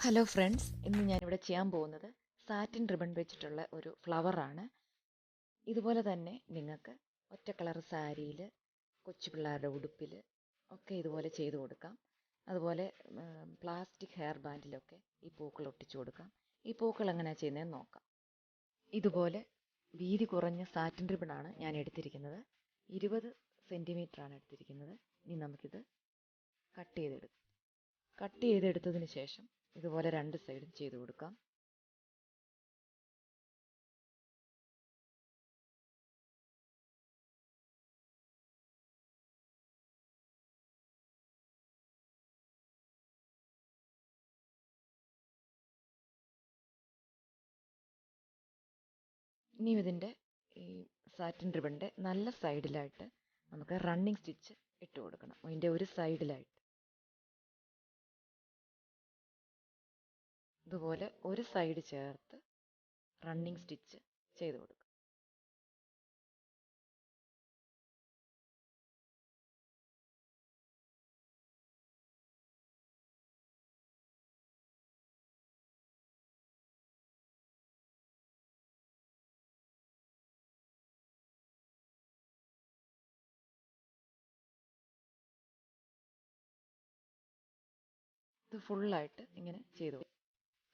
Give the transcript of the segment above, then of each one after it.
Hello friends, ഇന്ന് ഞാനിവിടെ ചെയ്യാൻ പോകുന്നത് സാറ്റിൻ റിബൺ വെച്ചിട്ടുള്ള ഒരു ഫ്ലവറാണ്. ഇതുപോലെ തന്നെ നിങ്ങൾക്ക് ഒറ്റ കളർ സാരിയിൽ, കൊച്ചു പിള്ളേരുടെ ഉടുപ്പിൽ ഒക്കെ ഇതുപോലെ ചെയ്തു കൊടുക്കാം. അതുപോലെ പ്ലാസ്റ്റിക് ഹെയർ ബാൻഡിലൊക്കെ ഈ പൂക്കൾ ഒട്ടിച്ചു കൊടുക്കാം. ഈ പൂക്കൾ എങ്ങനെയാണ് ചെയ്യുന്നതെന്ന് നോക്കാം. ഇതുപോലെ വീതി കുറഞ്ഞ സാറ്റിൻ റിബണാണ് ഞാൻ എടുത്തിരിക്കുന്നത്. 20 സെൻറ്റിമീറ്ററാണ് എടുത്തിരിക്കുന്നത്. ഇനി നമുക്കിത് കട്ട് ചെയ്തെടുത്തതിന് ശേഷം ഇതുപോലെ രണ്ട് സൈഡും ചെയ്തു കൊടുക്കാം. ഇനി ഇതിൻ്റെ ഈ സാറ്റിൻ റിബണിൻ്റെ നല്ല സൈഡിലായിട്ട് നമുക്ക് റണ്ണിങ് സ്റ്റിച്ച് ഇട്ട് കൊടുക്കണം. അതിൻ്റെ ഒരു സൈഡിലായിട്ട് ഇതുപോലെ ഒരു സൈഡ് ചേർത്ത് റണ്ണിങ് സ്റ്റിച്ച് ചെയ്ത് കൊടുക്കുക. ഇത് ഫുള്ളായിട്ട് ഇങ്ങനെ ചെയ്തു കൊടുക്കുക.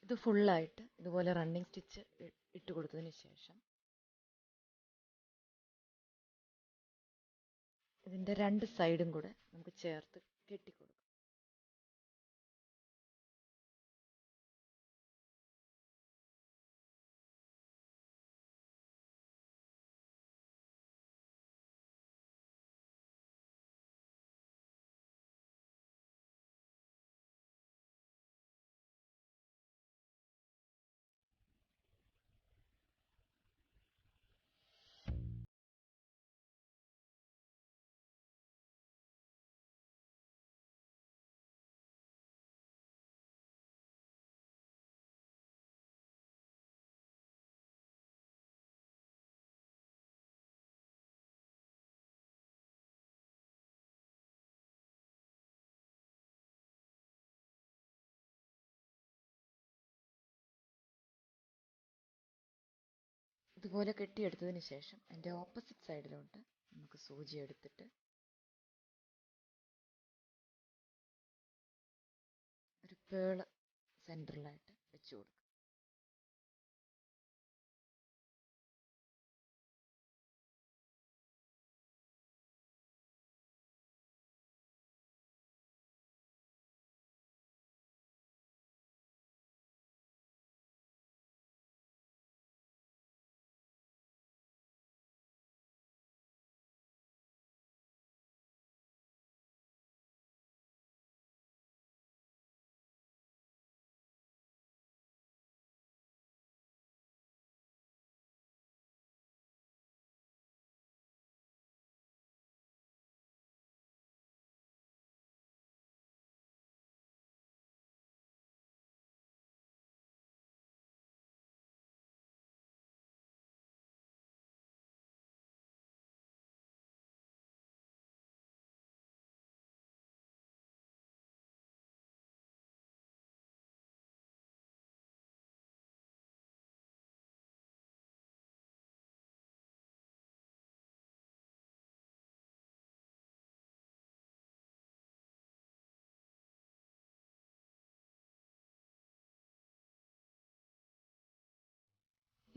ഇത് ഫുള്ളായിട്ട് ഇതുപോലെ റണ്ണിങ് സ്റ്റിച്ച് ഇട്ട് കൊടുത്തതിന് ശേഷം ഇതിൻ്റെ രണ്ട് സൈഡും കൂടെ നമുക്ക് ചേർത്ത് കെട്ടിക്കൊടുക്കാം. ഇതുപോലെ കെട്ടിയെടുത്തതിന് ശേഷം അതിൻ്റെ ഓപ്പോസിറ്റ് സൈഡിലോട്ട് നമുക്ക് സൂചി എടുത്തിട്ട് ഒരു പേള് സെൻറ്ററിലായിട്ട് വെച്ച് കൊടുക്കുക.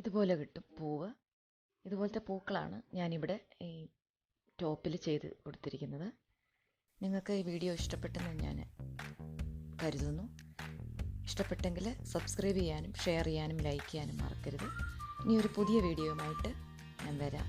ഇതുപോലെ കിട്ടും പൂവ്. ഇതുപോലത്തെ പൂക്കളാണ് ഞാനിവിടെ ഈ ടോപ്പിൽ ചെയ്ത് കൊടുത്തിരിക്കുന്നത്. നിങ്ങൾക്ക് ഈ വീഡിയോ ഇഷ്ടപ്പെട്ടെന്ന് ഞാൻ കരുതുന്നു. ഇഷ്ടപ്പെട്ടെങ്കിൽ സബ്സ്ക്രൈബ് ചെയ്യാനും ഷെയർ ചെയ്യാനും ലൈക്ക് ചെയ്യാനും മറക്കരുത്. ഇനി ഒരു പുതിയ വീഡിയോയുമായിട്ട് ഞാൻ വരാം.